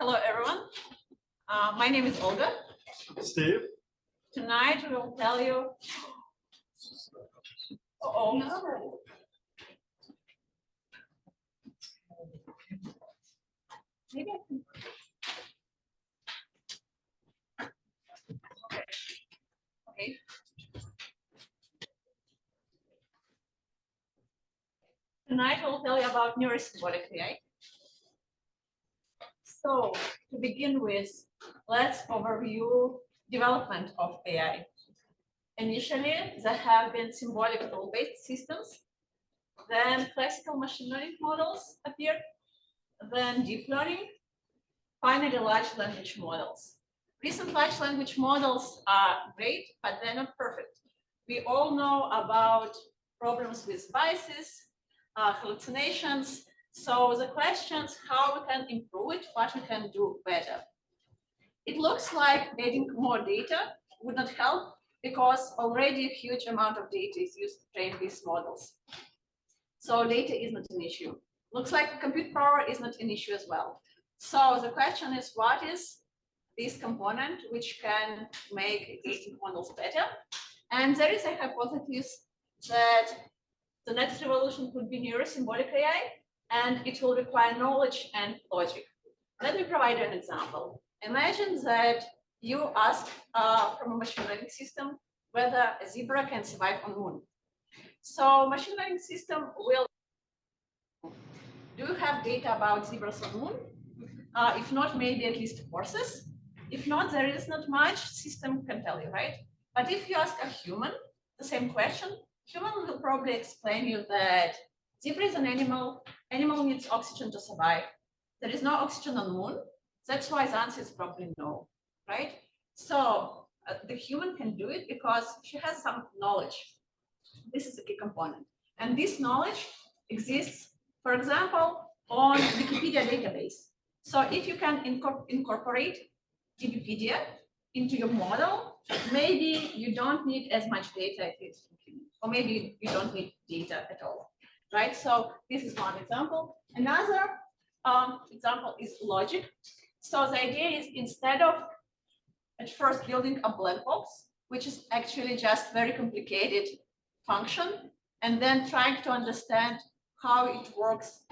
Hello, everyone. My name is Olga. Steve. Tonight we will tell you. Oh no. Maybe I can. Okay. Tonight we'll tell you about Neuro-Symbolic AI. So to begin with, let's overview development of AI. Initially, there have been symbolic rule-based systems. Then classical machine learning models appeared. Then deep learning. Finally, large language models. Recent large language models are great, but they're not perfect. We all know about problems with biases, hallucinations. So the questions, how we can improve it, what we can do better. It looks like adding more data would not help because already a huge amount of data is used to train these models. So data is not an issue. Looks like compute power is not an issue as well. So the question is, what is this component which can make existing models better? And there is a hypothesis that the next revolution could be Neuro-Symbolic AI, and it will require knowledge and logic. Let me provide you an example. Imagine that you ask from a machine learning system whether a zebra can survive on the moon. So machine learning system will, do you have data about zebras on the moon? If not, maybe at least horses. If not, there is not much system can tell you, right? But if you ask a human the same question, human will probably explain you that zebra is an animal needs oxygen to survive. There is no oxygen on the moon. That's why the answer is probably no, right? So the human can do it because she has some knowledge. This is a key component. And this knowledge exists, for example, on Wikipedia database. So if you can incorporate Wikipedia into your model, maybe you don't need as much data, or maybe you don't need data at all, right? So this is one example. Another example is logic. So the idea is instead of at first building a black box, which is actually just very complicated function, and then trying to understand how it works,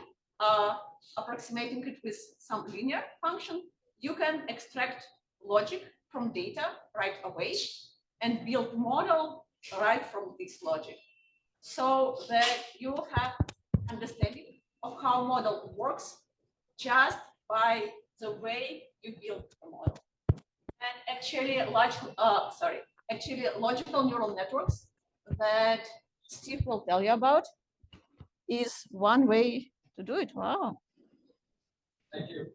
approximating it with some linear function, you can extract logic from data right away and build model right from this logic, so that you have understanding of how model works just by the way you build the model. And actually, logical neural networks that Steve will tell you about is one way to do it. Wow. Thank you.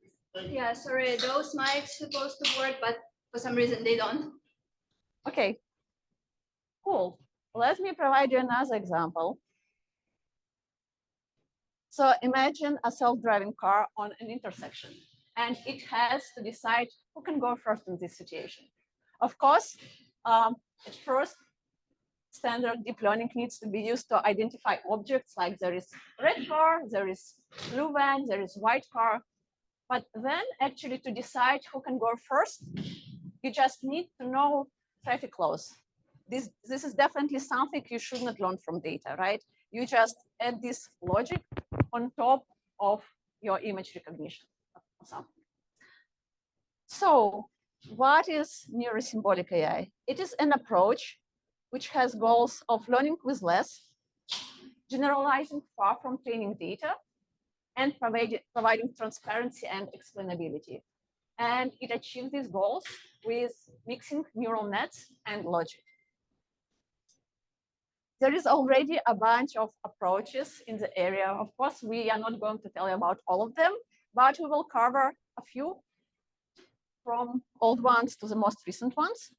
Yeah, sorry, those mics supposed to work, but for some reason they don't. Okay, cool. Let me provide you another example. So imagine a self-driving car on an intersection, and it has to decide who can go first in this situation. Of course, at first, standard deep learning needs to be used to identify objects like there is red car, there is blue van, there is white car. But then actually to decide who can go first, you just need to know traffic laws. This is definitely something you should not learn from data, right? You just add this logic on top of your image recognition or something. So what is Neuro-Symbolic AI? It is an approach which has goals of learning with less, generalizing far from training data, and providing transparency and explainability. And it achieves these goals with mixing neural nets and logic. There is already a bunch of approaches in the area. Of course, we are not going to tell you about all of them, but we will cover a few from old ones to the most recent ones.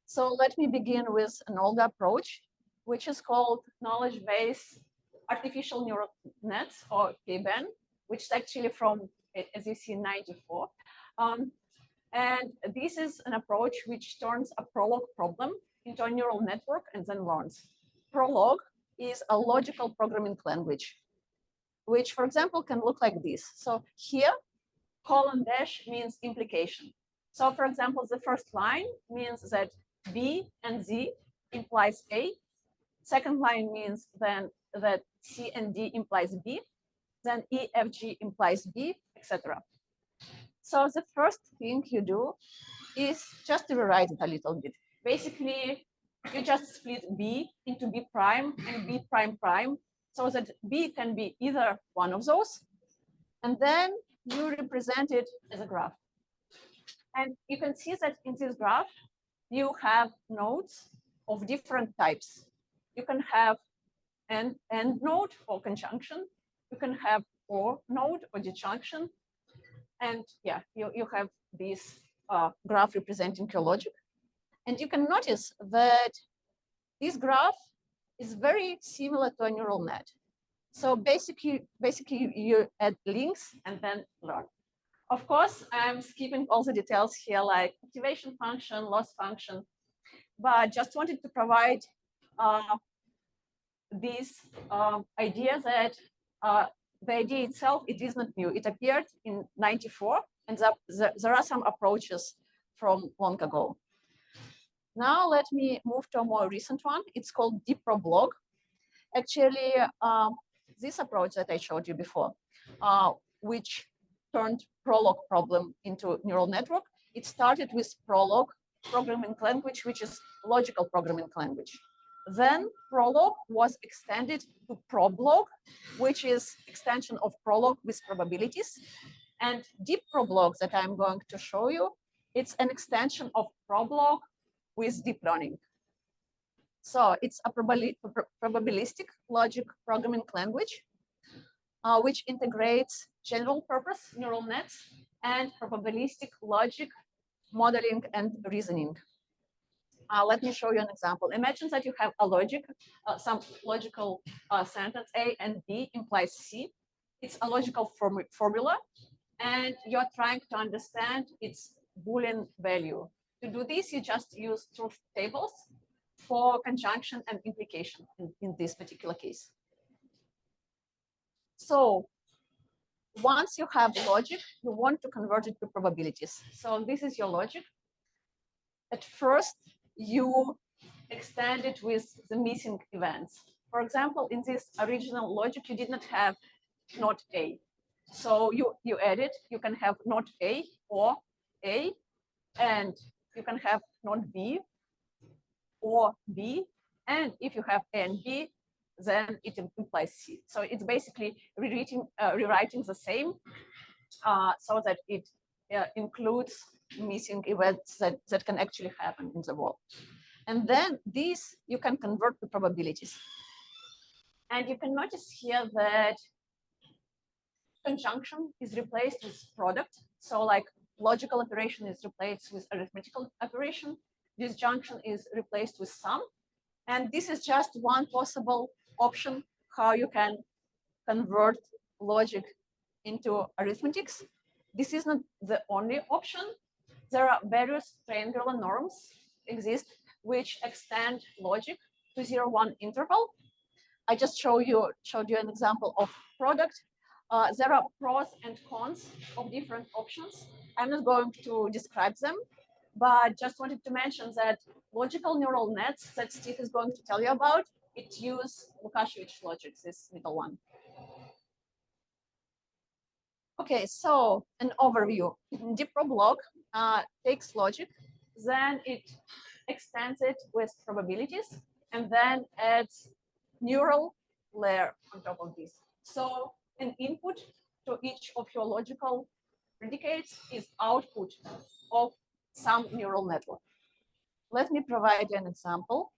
So let me begin with an old approach, which is called knowledge-based artificial neural nets, or KBAN, which is actually from, as you see, 94. And this is an approach which turns a prolog problem into a neural network and then learns. Prolog is a logical programming language, which, for example, can look like this. So here colon dash means implication. So for example, the first line means that B and Z implies A. Second line means then that C and D implies B. Then E, F, G implies B, etc. So the first thing you do is just to rewrite it a little bit. Basically, you just split B into B prime and B prime prime so that B can be either one of those. And then you represent it as a graph. And you can see that in this graph, you have nodes of different types. You can have an AND node or conjunction. You can have OR node or disjunction. And yeah, you have this graph representing your logic. And you can notice that this graph is very similar to a neural net. So basically you add links and then learn. Of course, I'm skipping all the details here, like activation function, loss function, but just wanted to provide this idea that the idea itself, it is not new. It appeared in '94, and there are some approaches from long ago. Now let me move to a more recent one. It's called DeepRoblog. Actually, this approach that I showed you before, which turned Prolog problem into neural network, it started with Prolog programming language, which is logical programming language. Then Prolog was extended to Problog, which is extension of Prolog with probabilities. And DeepRoblog that I'm going to show you, it's an extension of Problog with deep learning. So it's a probabilistic logic programming language, which integrates general purpose neural nets and probabilistic logic modeling and reasoning. Let me show you an example. Imagine that you have a logic, some logical sentence A and B implies C. It's a logical formula, and you're trying to understand its Boolean value. To do this, you just use truth tables for conjunction and implication in this particular case. So once you have logic, you want to convert it to probabilities. So this is your logic. At first, you extend it with the missing events. For example, in this original logic, you did not have not A. So you add it, you can have not A or A, and you can have not B or B. And if you have A and B, then it implies C. So it's basically rewriting the same so that it includes missing events that can actually happen in the world. And then these you can convert to probabilities. And you can notice here that conjunction is replaced with product. So like logical operation is replaced with arithmetical operation. Disjunction is replaced with sum. And this is just one possible option how you can convert logic into arithmetics. This is not the only option. There are various triangular norms exist which extend logic to 0-1 interval. I just showed you an example of product. There are pros and cons of different options. I'm not going to describe them, but just wanted to mention that logical neural nets that Steve is going to tell you about, it use Lukashevich logic, this middle one. Okay, so an overview. DeepRoblog takes logic, then it extends it with probabilities, and then adds neural layer on top of this. So an input to each of your logical predicates is output of some neural network. Let me provide you an example.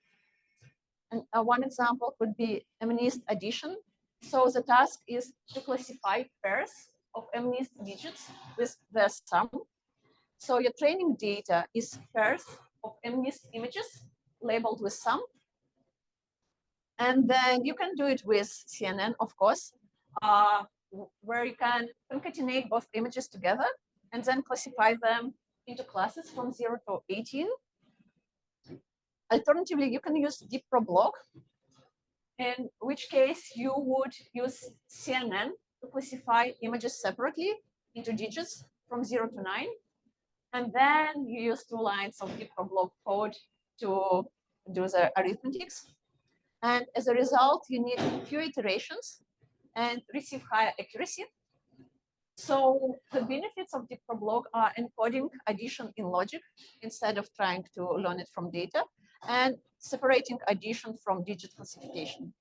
And one example could be MNIST addition. So the task is to classify pairs of MNIST digits with their sum. So your training data is pairs of MNIST images labeled with sum. And then you can do it with CNN, of course, where you can concatenate both images together and then classify them into classes from 0 to 18. Alternatively, you can use DeepRoblog, in which case you would use CNN to classify images separately into digits from 0 to 9. And then you use 2 lines of deep block code to do the arithmetics. And as a result, you need few iterations and receive higher accuracy. So the benefits of deep block are encoding addition in logic instead of trying to learn it from data, and separating addition from digit classification.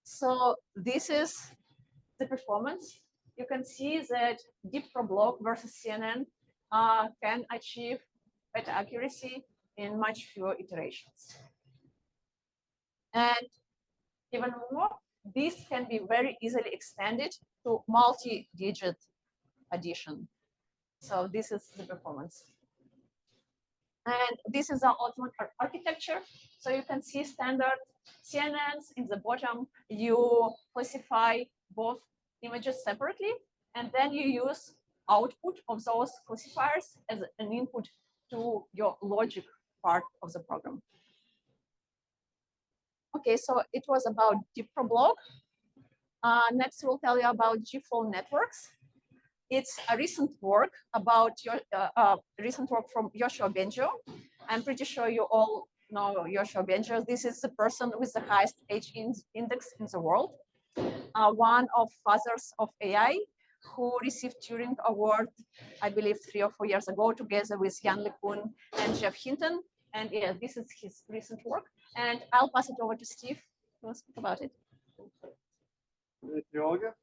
So this is the performance. You can see that deep block versus CNN can achieve better accuracy in much fewer iterations. And even more, this can be very easily extended to multi-digit addition. So this is the performance. And this is our ultimate architecture. So you can see standard CNNs in the bottom. You classify both images separately, and then you use output of those classifiers as an input to your logic part of the program. Okay, so it was about deep block. Next, we'll tell you about GFlow networks. It's a recent work about your recent work from Yoshua Bengio. I'm pretty sure you all know Yoshua Bengio. This is the person with the highest H index in the world, one of fathers of AI, who received Turing Award, I believe 3 or 4 years ago, together with Yann LeCun and Jeff Hinton. And yeah, this is his recent work. And I'll pass it over to Steve to speak about it. Thank you, Olga.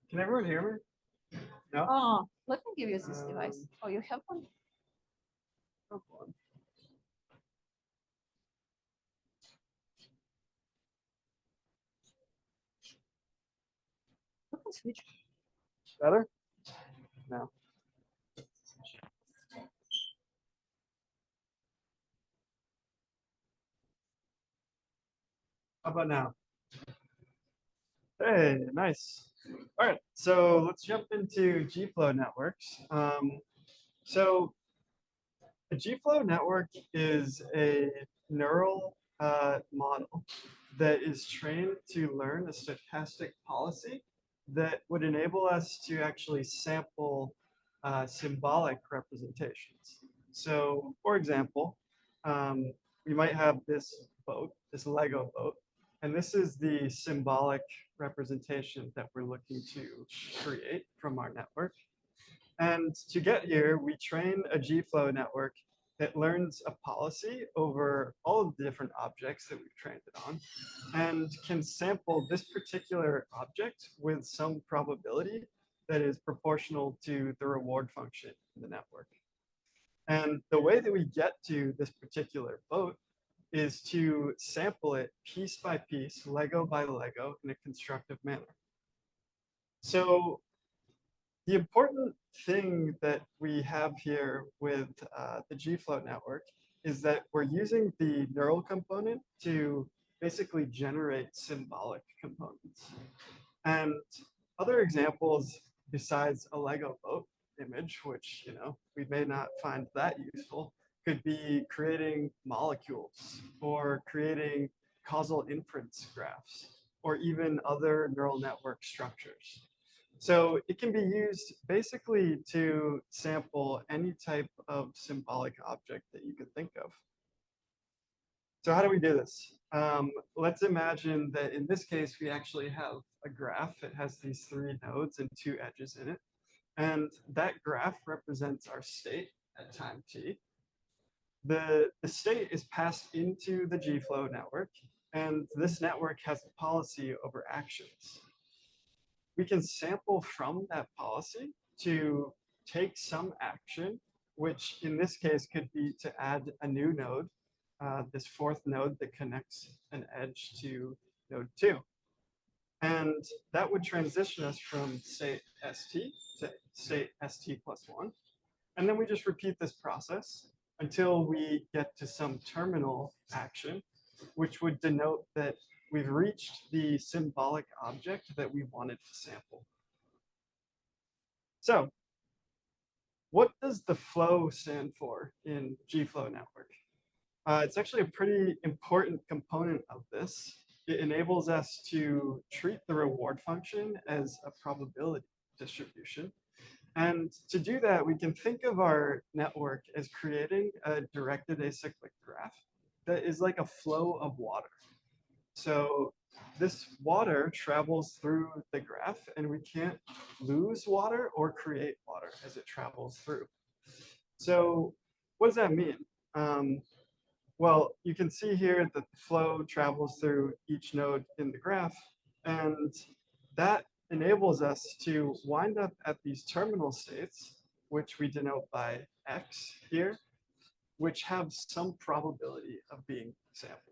Can everyone hear me? No? Oh, let me give you this device. Oh, you have one? Oh, boy. You can switch. Better? No. How about now? Hey, nice. All right, so let's jump into GFlow networks. So a GFlow network is a neural model that is trained to learn a stochastic policy that would enable us to actually sample symbolic representations. So, for example, we might have this boat, this Lego boat, and this is the symbolic representation that we're looking to create from our network. And to get here, we train a GFlow network that learns a policy over all of the different objects that we've trained it on, and can sample this particular object with some probability that is proportional to the reward function in the network. And the way that we get to this particular boat is to sample it piece by piece, Lego by Lego, in a constructive manner. So the important thing that we have here with the GFlow network is that we're using the neural component to basically generate symbolic components. And other examples besides a Lego boat image, which we may not find that useful, could be creating molecules or creating causal inference graphs, or even other neural network structures. So it can be used basically to sample any type of symbolic object that you could think of. So how do we do this? Let's imagine that in this case, we actually have a graph. It has these 3 nodes and 2 edges in it. And that graph represents our state at time t. The state is passed into the GFlow network, and this network has a policy over actions. We can sample from that policy to take some action, which in this case could be to add a new node, this 4th node that connects an edge to node 2. And that would transition us from state ST to state ST plus 1. And then we just repeat this process until we get to some terminal action, which would denote that we've reached the symbolic object that we wanted to sample. So what does the flow stand for in GFlow network? It's actually a pretty important component of this, it enables us to treat the reward function as a probability distribution. And to do that, we can think of our network as creating a directed acyclic graph that is like a flow of water. So this water travels through the graph, and we can't lose water or create water as it travels through. So what does that mean? Well, you can see here that the flow travels through each node in the graph, and that enables us to wind up at these terminal states, which we denote by x here, which have some probability of being sampled.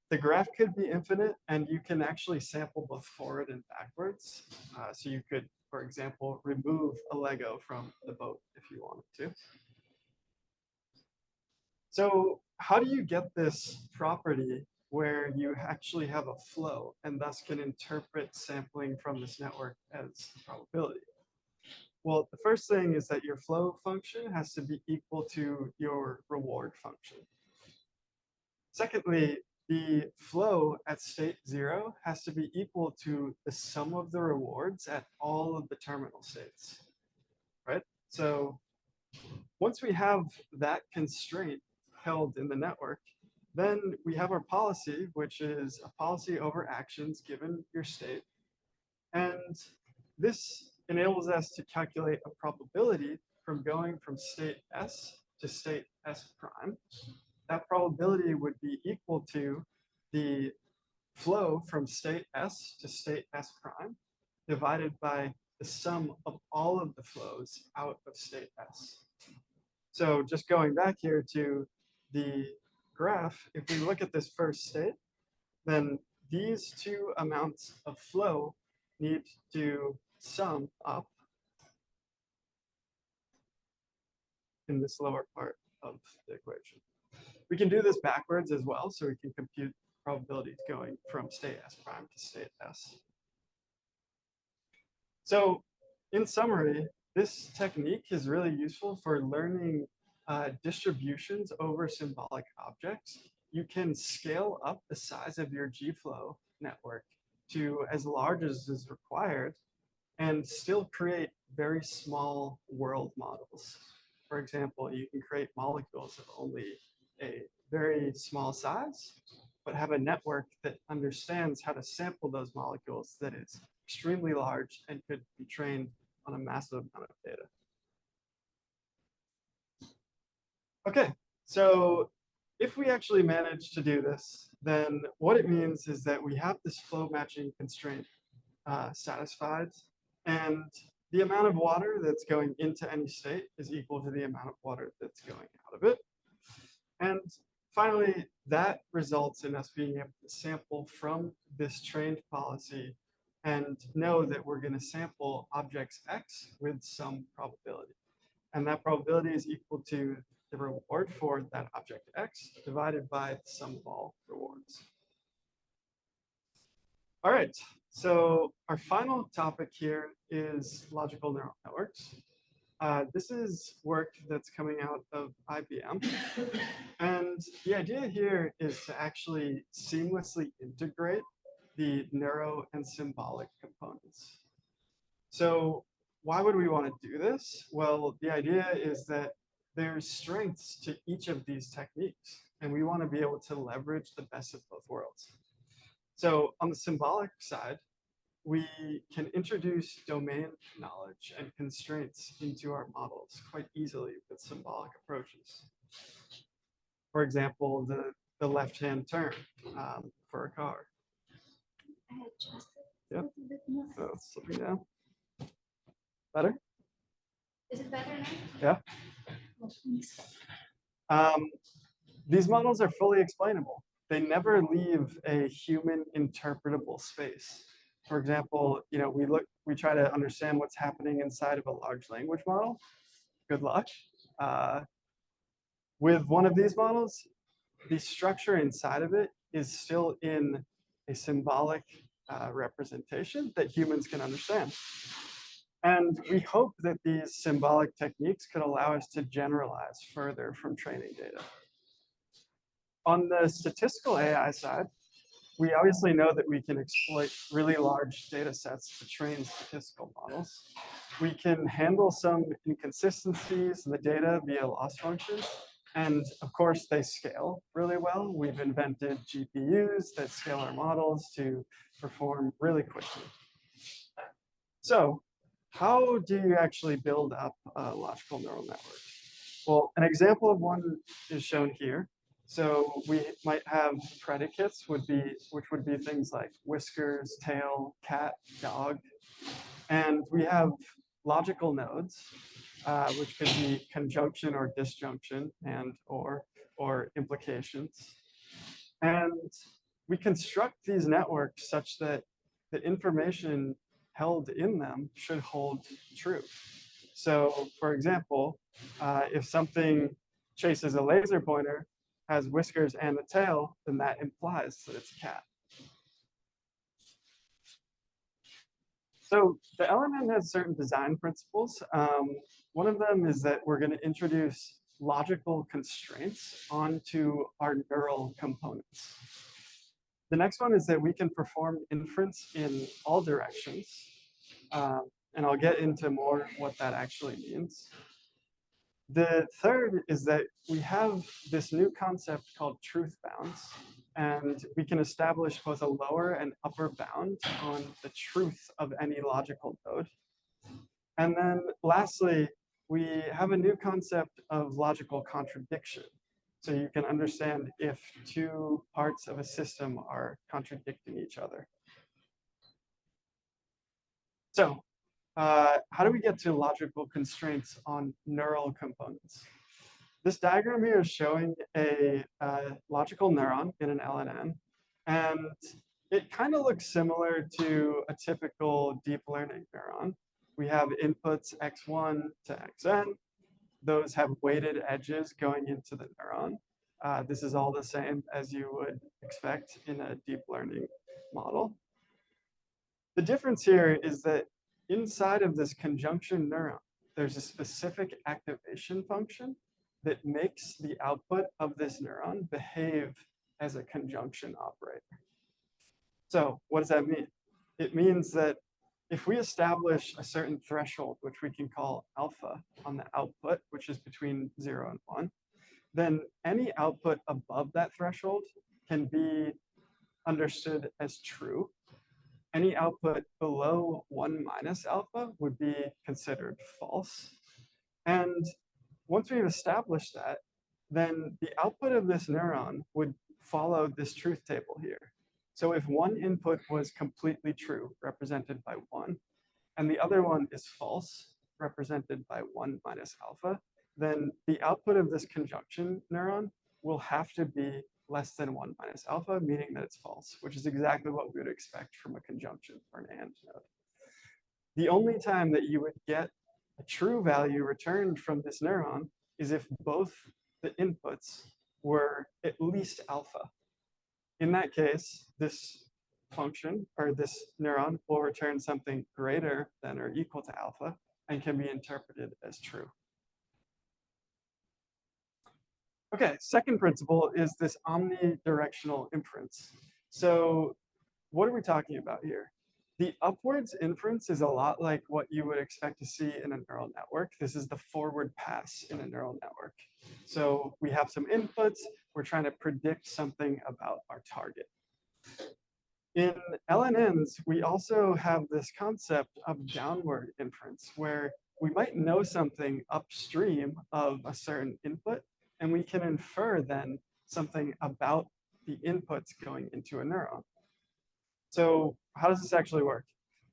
The graph could be infinite, and you can actually sample both forward and backwards. So you could, for example, remove a Lego from the boat if you wanted to. So how do you get this property where you actually have a flow and thus can interpret sampling from this network as probability? Well, the first thing is that your flow function has to be equal to your reward function. Secondly, the flow at state 0 has to be equal to the sum of the rewards at all of the terminal states, right? So once we have that constraint held in the network, then we have our policy, which is a policy over actions given your state. And this enables us to calculate a probability from going from state S to state S prime. That probability would be equal to the flow from state S to state S prime divided by the sum of all of the flows out of state S. So just going back here to the graph, if we look at this first state, then these two amounts of flow need to sum up in this lower part of the equation. We can do this backwards as well, so we can compute probabilities going from state S prime to state S. So in summary, this technique is really useful for learning distributions over symbolic objects. You can scale up the size of your G-flow network to as large as is required and still create very small world models. For example, you can create molecules of only a very small size, but have a network that understands how to sample those molecules that is extremely large and could be trained on a massive amount of data. Okay, so if we actually manage to do this, then what it means is that we have this flow matching constraint satisfied, and the amount of water that's going into any state is equal to the amount of water that's going out of it. And finally, that results in us being able to sample from this trained policy and know that we're going to sample objects X with some probability. And that probability is equal to the reward for that object X divided by the sum of all rewards. All right, so our final topic here is logical neural networks. This is work that's coming out of IBM. And the idea here is to actually seamlessly integrate the neuro and symbolic components. So why would we want to do this? Well, the idea is that there's strengths to each of these techniques, and we want to be able to leverage the best of both worlds. So on the symbolic side, we can introduce domain knowledge and constraints into our models quite easily with symbolic approaches. For example, the left-hand turn for a car. I adjusted Yep. a little bit more. So it's slipping down. Better? Is it better now? Yeah. Oh, thanks. These models are fully explainable. They never leave a human interpretable space. For example, we try to understand what's happening inside of a large language model. Good luck. With one of these models, the structure inside of it is still in a symbolic representation that humans can understand. And we hope that these symbolic techniques could allow us to generalize further from training data. On the statistical AI side, we obviously know that we can exploit really large data sets to train statistical models. We can handle some inconsistencies in the data via loss functions. And of course, they scale really well. We've invented GPUs that scale our models to perform really quickly. So how do you actually build up a logical neural network? Well, an example of one is shown here. So we might have predicates which would be things like whiskers, tail, cat, dog. And we have logical nodes, which could be conjunction or disjunction and or implications. And we construct these networks such that the information held in them should hold true. So for example, if something chases a laser pointer, has whiskers and a tail, then that implies that it's a cat. So the LNN has certain design principles. One of them is that we're going to introduce logical constraints onto our neural components. The next one is that we can perform inference in all directions. And I'll get into more what that actually means. The third is that we have this new concept called truth bounds, and we can establish both a lower and upper bound on the truth of any logical node. And then lastly, we have a new concept of logical contradiction. So you can understand if two parts of a system are contradicting each other. So how do we get to logical constraints on neural components? This diagram here is showing a logical neuron in an LNN, and it kind of looks similar to a typical deep learning neuron. We have inputs x1 to xn. Those have weighted edges going into the neuron. This is all the same as you would expect in a deep learning model. The difference here is that inside of this conjunction neuron, there's a specific activation function that makes the output of this neuron behave as a conjunction operator. So what does that mean? It means that if we establish a certain threshold, which we can call alpha on the output, which is between 0 and 1, then any output above that threshold can be understood as true. Any output below 1 minus alpha would be considered false. And once we've established that, then the output of this neuron would follow this truth table here. So if one input was completely true, represented by 1, and the other one is false, represented by 1 minus alpha, then the output of this conjunction neuron will have to be less than 1 minus alpha, meaning that it's false, which is exactly what we would expect from a conjunction or an AND node. The only time that you would get a true value returned from this neuron is if both the inputs were at least alpha. In that case, this function or this neuron will return something greater than or equal to alpha and can be interpreted as true. Okay, second principle is this omnidirectional inference. So what are we talking about here? The upwards inference is a lot like what you would expect to see in a neural network. This is the forward pass in a neural network. So we have some inputs. We're trying to predict something about our target. In LNNs, we also have this concept of downward inference, where we might know something upstream of a certain input, and we can infer then something about the inputs going into a neuron. So how does this actually work?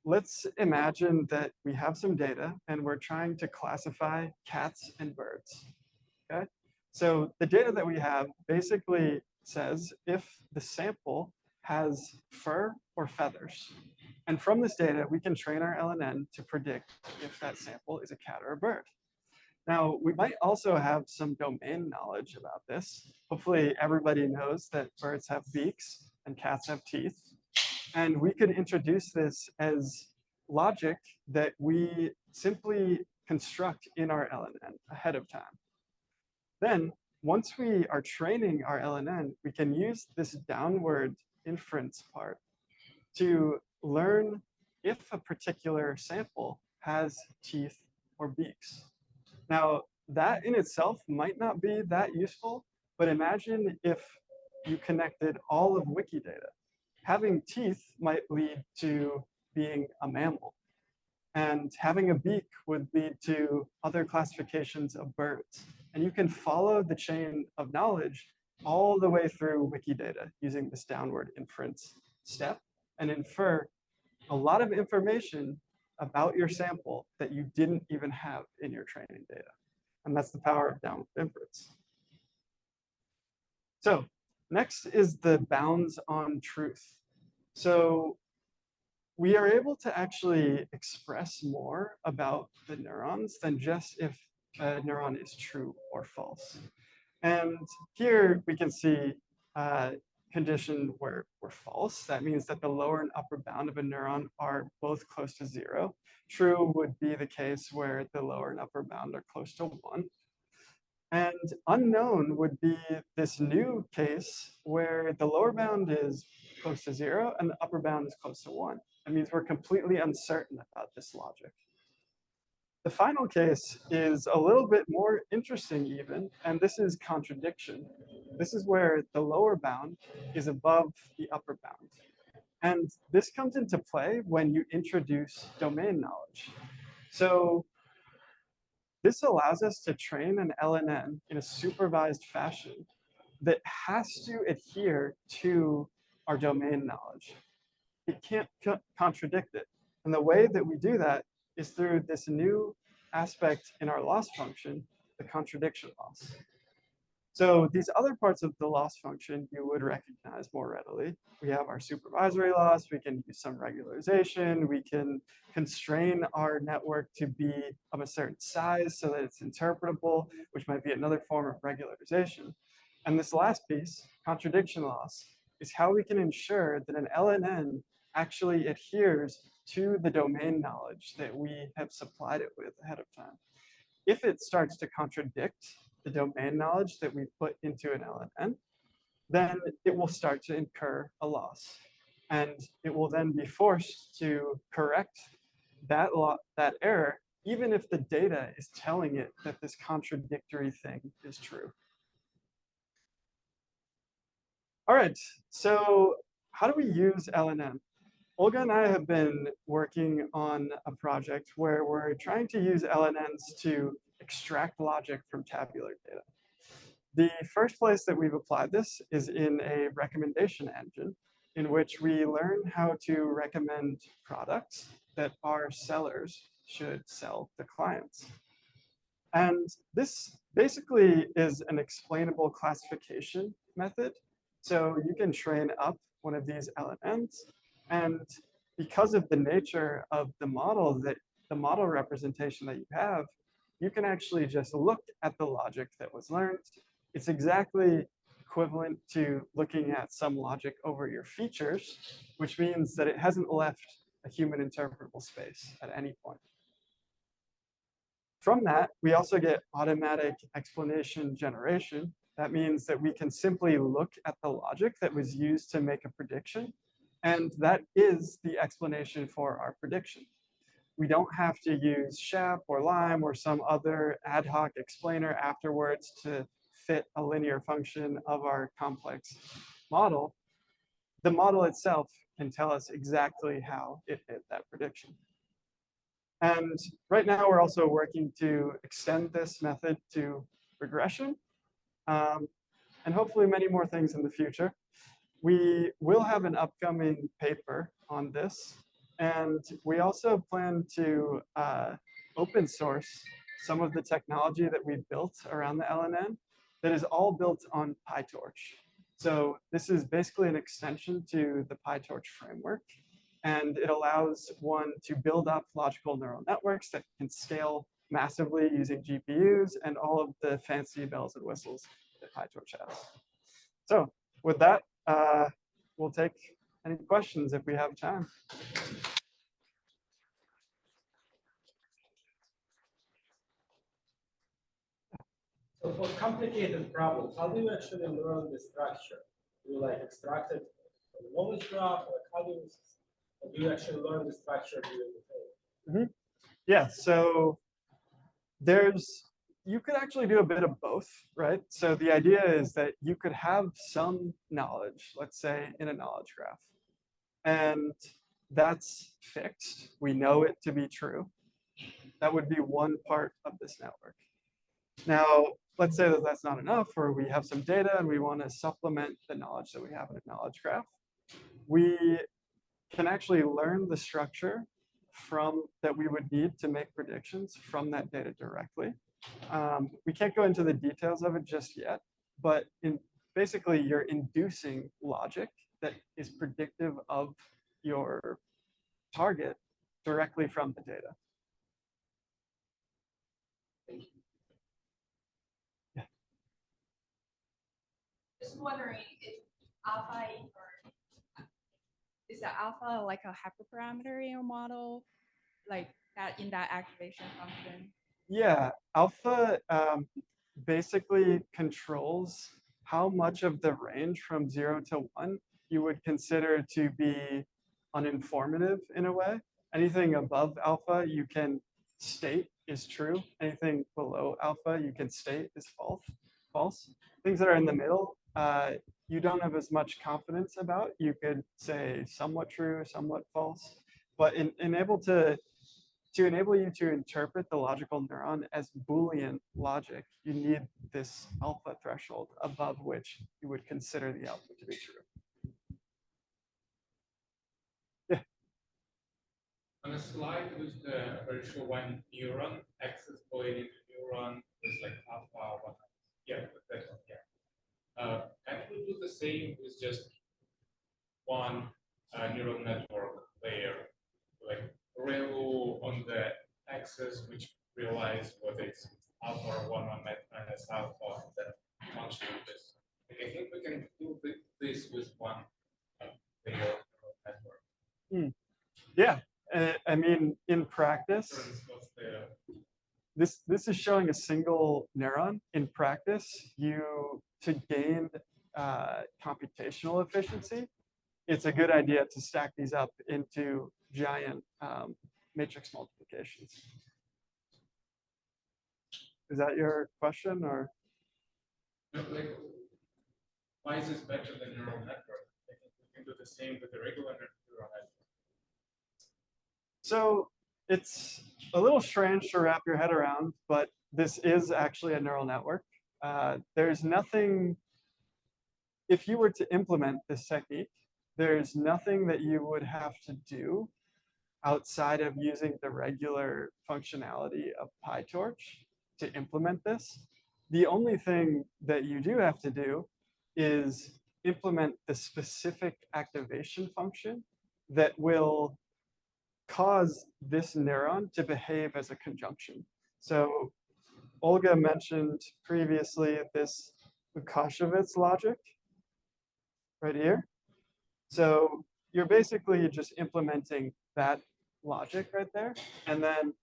Let's imagine that we have some data and we're trying to classify cats and birds. Okay? So the data that we have basically says if the sample has fur or feathers. And from this data, we can train our LNN to predict if that sample is a cat or a bird. Now, we might also have some domain knowledge about this. Hopefully, everybody knows that birds have beaks and cats have teeth. And we could introduce this as logic that we simply construct in our LNN ahead of time. Then, once we are training our LNN, we can use this downward inference part to learn if a particular sample has teeth or beaks. Now, that in itself might not be that useful, but imagine if you connected all of Wikidata. Having teeth might lead to being a mammal, and having a beak would lead to other classifications of birds. And you can follow the chain of knowledge all the way through Wikidata using this downward inference step and infer a lot of information about your sample that you didn't even have in your training data. And that's the power of downward inference. So next is the bounds on truth. So we are able to actually express more about the neurons than just if a neuron is true or false. And here we can see a condition where we're false. That means that the lower and upper bound of a neuron are both close to 0. True would be the case where the lower and upper bound are close to 1. And unknown would be this new case where the lower bound is close to 0 and the upper bound is close to 1. That means we're completely uncertain about this logic. The final case is a little bit more interesting even, and this is contradiction. This is where the lower bound is above the upper bound. And this comes into play when you introduce domain knowledge. So this allows us to train an LNN in a supervised fashion that has to adhere to our domain knowledge. It can't contradict it. And the way that we do that is through this new aspect in our loss function, the contradiction loss. So these other parts of the loss function you would recognize more readily. We have our supervisory loss, we can use some regularization, we can constrain our network to be of a certain size so that it's interpretable, which might be another form of regularization. And this last piece, contradiction loss, is how we can ensure that an LNN actually adheres to the domain knowledge that we have supplied it with ahead of time. If it starts to contradict the domain knowledge that we put into an LNN, then it will start to incur a loss. And it will then be forced to correct that error, even if the data is telling it that this contradictory thing is true. All right, so how do we use LNN? Olga and I have been working on a project where we're trying to use LNNs to extract logic from tabular data. The first place that we've applied this is in a recommendation engine in which we learn how to recommend products that our sellers should sell to clients. And this basically is an explainable classification method. So you can train up one of these LNNs, and because of the nature of the model representation that you have, you can actually just look at the logic that was learned. It's exactly equivalent to looking at some logic over your features, which means that it hasn't left a human interpretable space at any point. From that, we also get automatic explanation generation. That means that we can simply look at the logic that was used to make a prediction, and that is the explanation for our prediction. We don't have to use SHAP or LIME or some other ad hoc explainer afterwards to fit a linear function of our complex model. The model itself can tell us exactly how it did that prediction. And right now we're also working to extend this method to regression, and hopefully many more things in the future. We will have an upcoming paper on this, and we also plan to open source some of the technology that we built around the LNN that is all built on PyTorch. So this is basically an extension to the PyTorch framework, and it allows one to build up logical neural networks that can scale massively using GPUs and all of the fancy bells and whistles that PyTorch has. So with that, we'll take any questions if we have time. So for complicated problems, how do you actually learn the structure? Do you like extract it knowledge graph, like how do you actually learn the structure during the training? Yeah, so you could actually do a bit of both, right? So the idea is that you could have some knowledge, let's say in a knowledge graph, and that's fixed. We know it to be true. That would be one part of this network. Now, let's say that that's not enough, or we have some data and we want to supplement the knowledge that we have in a knowledge graph. We can actually learn the structure that we would need to make predictions from that data directly. We can't go into the details of it just yet, but basically you're inducing logic that is predictive of your target directly from the data. Yeah. Just wondering if alpha is the alpha like a hyperparameter in your model, like that in that activation function? Yeah, alpha basically controls how much of the range from 0 to 1 you would consider to be uninformative in a way. Anything above alpha you can state is true. Anything below alpha you can state is false. Things that are in the middle, you don't have as much confidence about. You could say somewhat true, somewhat false. But to enable you to interpret the logical neuron as Boolean logic, you need this alpha threshold above which you would consider the output to be true. Yeah. On a slide with the virtual one neuron, access point into neuron is like alpha one. Yeah, that one, yeah. Can we do the same with just one neural network layer, like ReLU on the axis, which realize whether it's alpha or one minus alpha, and then function of this. Like, I think we can do this with one layer neural network. Yeah, I mean, in practice, this is showing a single neuron. In practice, to gain computational efficiency, it's a good idea to stack these up into giant matrix multiplications. Is that your question, or? No, like, why is this better than neural network? I think we can do the same with the regular neural network. So it's a little strange to wrap your head around, but this is actually a neural network. There's nothing, if you were to implement this technique, there's nothing that you would have to do outside of using the regular functionality of PyTorch to implement this. The only thing that you do have to do is implement the specific activation function that will cause this neuron to behave as a conjunction. So Olga mentioned previously this Lukashevitz logic right here. So you're basically just implementing that logic right there. And then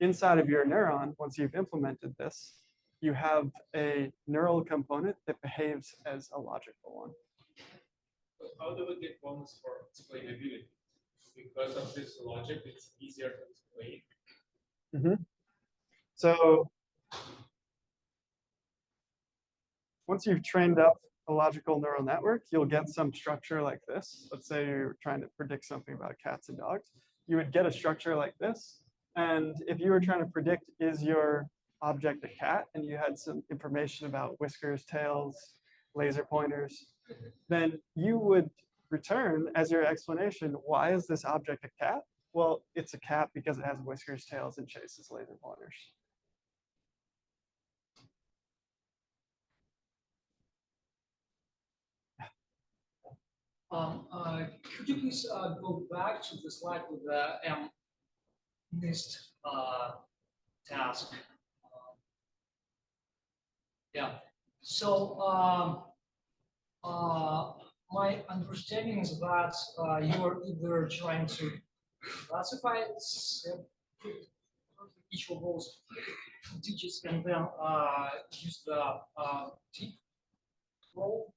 inside of your neuron, once you've implemented this, you have a neural component that behaves as a logical one. But how do we get bonus for explainability? Because of this logic, it's easier to explain. So once you've trained up a logical neural network, you'll get some structure like this. Let's say you're trying to predict something about cats and dogs. You would get a structure like this. And if you were trying to predict, is your object a cat, and you had some information about whiskers, tails, laser pointers, then you would return as your explanation, why is this object a cat? Well, it's a cat because it has whiskers, tails, and chases laser pointers. Could you please go back to the slide with the MNIST task? Yeah. So my understanding is that you are either trying to classify each of those digits and then use the deep roll.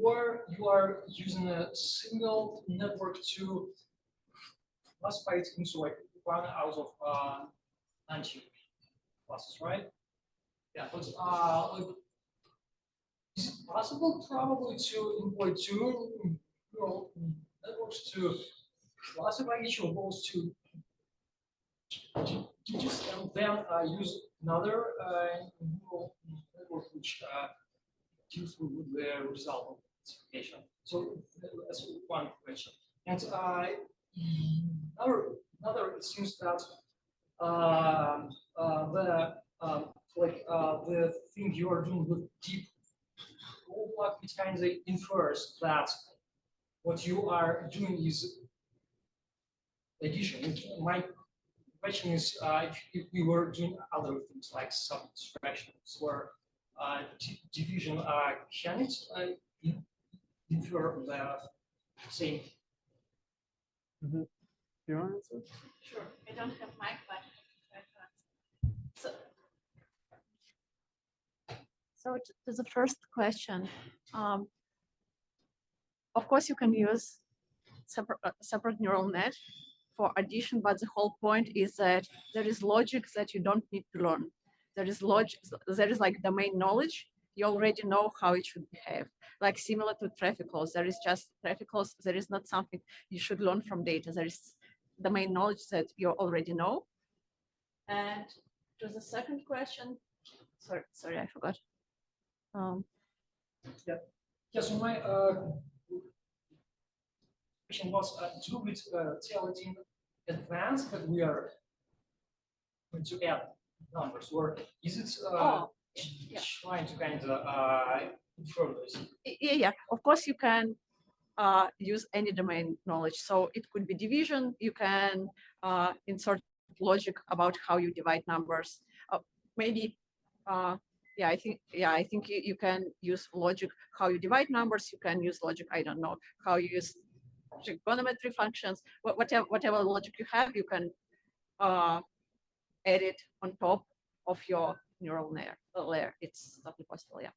or you are using a single network to classify it into like 1 out of 90 classes, right? Yeah, but like, is it possible probably to employ two neural networks to classify each of those two digits and then use another neural network which deals with the result of classification? So that's one question. And another it seems that the thing you are doing with deep what it kind of infers that what you are doing is addition. My question is, if we were doing other things like subtractions or division, can it infer the same? Do you want to answer? Sure. I don't have mic, but so, to the first question, of course you can use separate neural net for addition, but the whole point is that there is logic that you don't need to learn. There is logic, there is like domain knowledge. You already know how it should behave. Like similar to traffic laws, there is just traffic laws. There is not something you should learn from data. There is domain knowledge that you already know. And to the second question, sorry, I forgot. Yeah, so my question was, do we tell it in advance that we are going to add numbers, or is it trying to kind of infer this? Yeah, of course you can use any domain knowledge. So it could be division. You can insert logic about how you divide numbers. Maybe, I think you can use logic how you divide numbers. You can use logic, I don't know, how you use trigonometry functions. Whatever logic you have, you can add it on top of your neural layer. It's totally possible, yeah.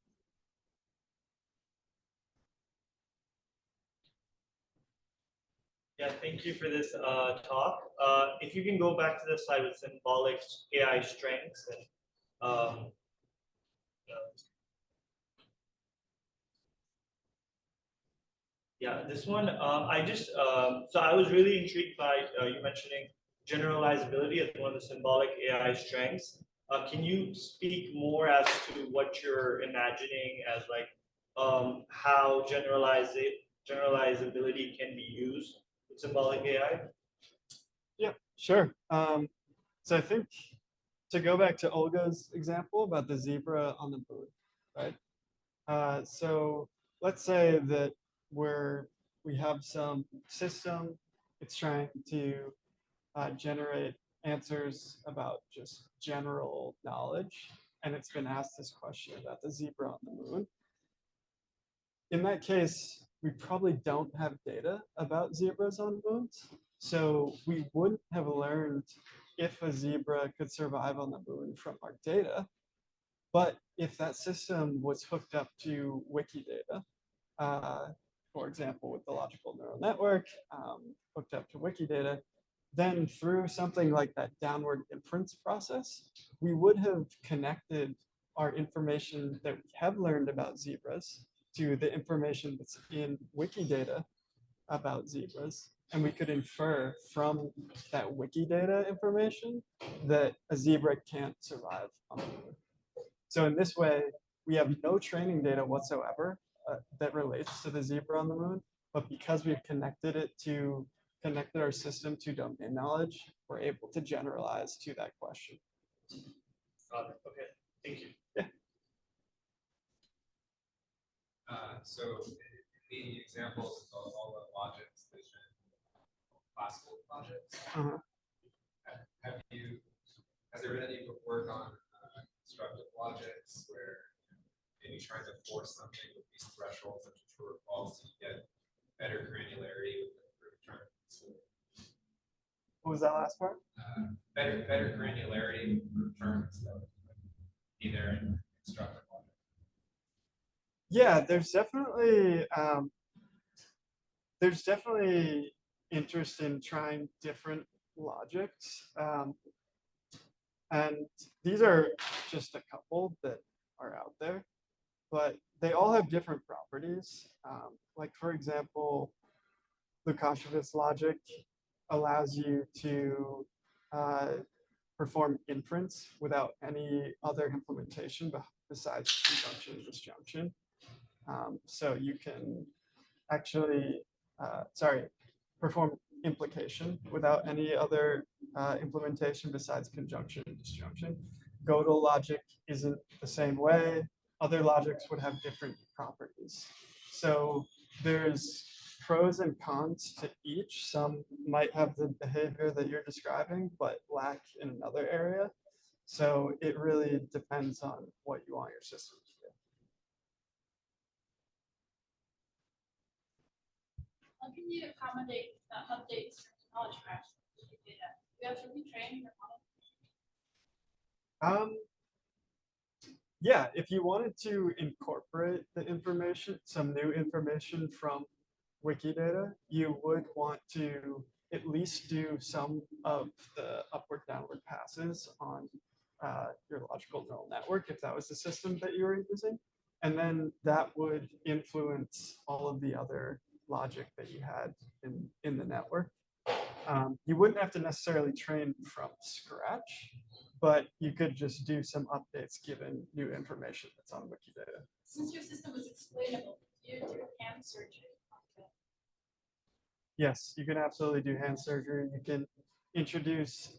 Yeah, thank you for this talk. If you can go back to the slide with symbolic AI strengths and yeah, this one, so I was really intrigued by you mentioning generalizability as one of the symbolic AI strengths. Can you speak more as to what you're imagining as like how generalizability can be used with symbolic AI? Yeah, sure. So I think to go back to Olga's example about the zebra on the moon, right? So let's say that we have some system, it's trying to generate answers about just general knowledge, and it's been asked this question about the zebra on the moon. In that case, we probably don't have data about zebras on moons, so we wouldn't have learned if a zebra could survive on the moon from our data. But if that system was hooked up to Wikidata, for example, with the logical neural network, hooked up to Wikidata, then through something like that downward inference process, we would have connected our information that we have learned about zebras to the information that's in Wikidata about zebras. And we could infer from that Wikidata information that a zebra can't survive on the moon. So in this way, we have no training data whatsoever that relates to the zebra on the moon, but because we've connected our system to domain knowledge, we're able to generalize to that question. Okay, thank you. Yeah. So the examples of all the logics, there's been classical logics. Has there been any work on constructive logics where maybe trying to force something with these thresholds such as true or false, you get better granularity with the returns? What was that last part? Better granularity with returns that would be there in constructive logic. Yeah, there's definitely interest in trying different logics. And these are just a couple that are out there, but they all have different properties. Like for example, Lukashevitz logic allows you to uh, perform inference without any other implementation besides conjunction and disjunction. So you can actually, perform implication without any other implementation besides conjunction and disjunction. Godel logic isn't the same way. Other logics would have different properties. So there's pros and cons to each. Some might have the behavior that you're describing, but lack in another area. So it really depends on what you want your system to do. How can you accommodate updates from knowledge graphs with your data? You have to retrain your model. Yeah, if you wanted to incorporate the information, some new information from Wikidata, you would want to at least do some of the upward downward passes on your logical neural network, if that was the system that you were using. And then that would influence all of the other logic that you had in the network. You wouldn't have to necessarily train from scratch, but you could just do some updates given new information that's on Wikidata. Since your system is explainable, do you do hand surgery? Yes, you can absolutely do hand surgery. You can introduce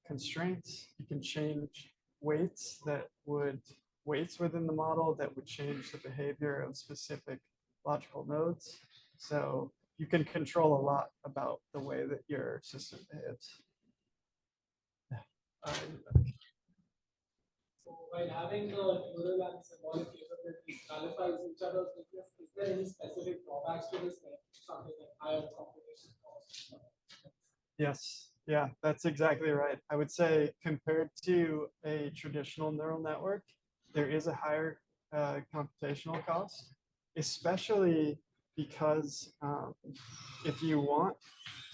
constraints. You can change weights within the model that would change the behavior of specific logical nodes. So you can control a lot about the way that your system behaves. So while having the neural and symbolic capabilities nullifies each other's weakness, is there any specific drawbacks to this, like something like higher computation costs? Yes, yeah, that's exactly right. I would say compared to a traditional neural network, there is a higher computational cost, especially because if you want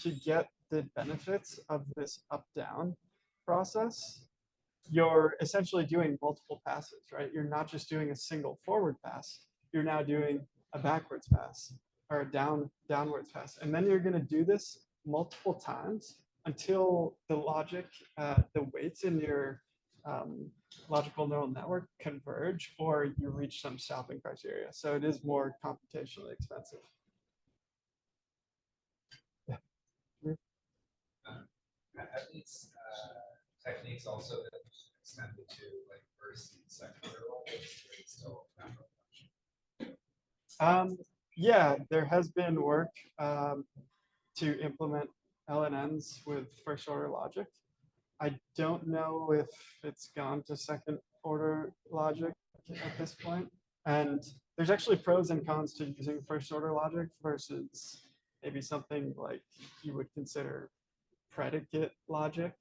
to get the benefits of this up-down process, you're essentially doing multiple passes, right? You're not just doing a single forward pass, you're now doing a backwards pass or a downwards pass. And then you're going to do this multiple times until the logic, the weights in your logical neural network converge or you reach some stopping criteria. So it is more computationally expensive. Yeah. Have these techniques also been extended to like first and second order logics, or is it still natural function? Yeah, there has been work to implement LNNs with first order logic. I don't know if it's gone to second order logic at this point. And there's actually pros and cons to using first order logic versus maybe something like you would consider predicate logic.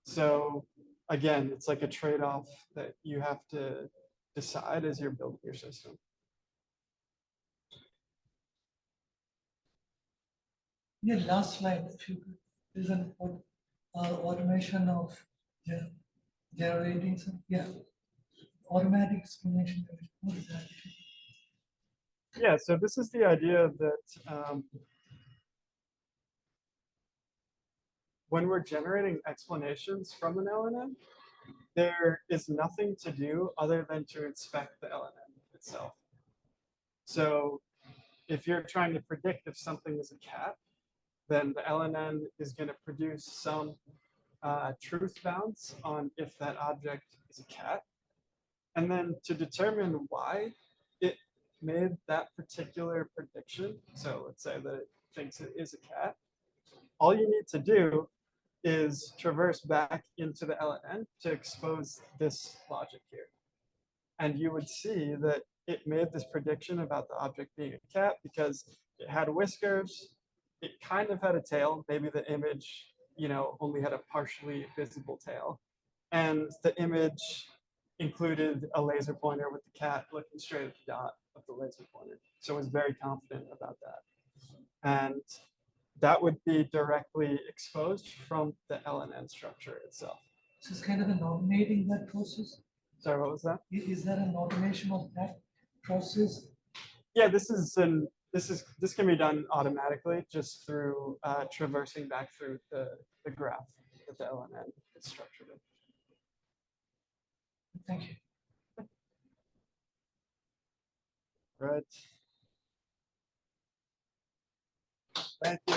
So again, it's like a trade-off that you have to decide as you're building your system. Yeah, last slide, if you could, there's an automation of generating some, automatic explanation. What is that? Yeah, so this is the idea that when we're generating explanations from an LNN, there is nothing to do other than to inspect the LNN itself. So if you're trying to predict if something is a cat, then the LNN is going to produce some truth bounds on if that object is a cat. And then to determine why it made that particular prediction, so let's say that it thinks it is a cat, all you need to do is traverse back into the LNN to expose this logic here. And you would see that it made this prediction about the object being a cat because it had whiskers, it kind of had a tail, maybe the image, only had a partially visible tail. And the image included a laser pointer with the cat looking straight at the dot of the laser pointer. So I was very confident about that. And that would be directly exposed from the LNN structure itself. So it's kind of an automating that process. Sorry, what was that? Is there an automation of that process? Yeah, this can be done automatically just through traversing back through the graph that the LNN is structured in. Thank you. Right. Thank you.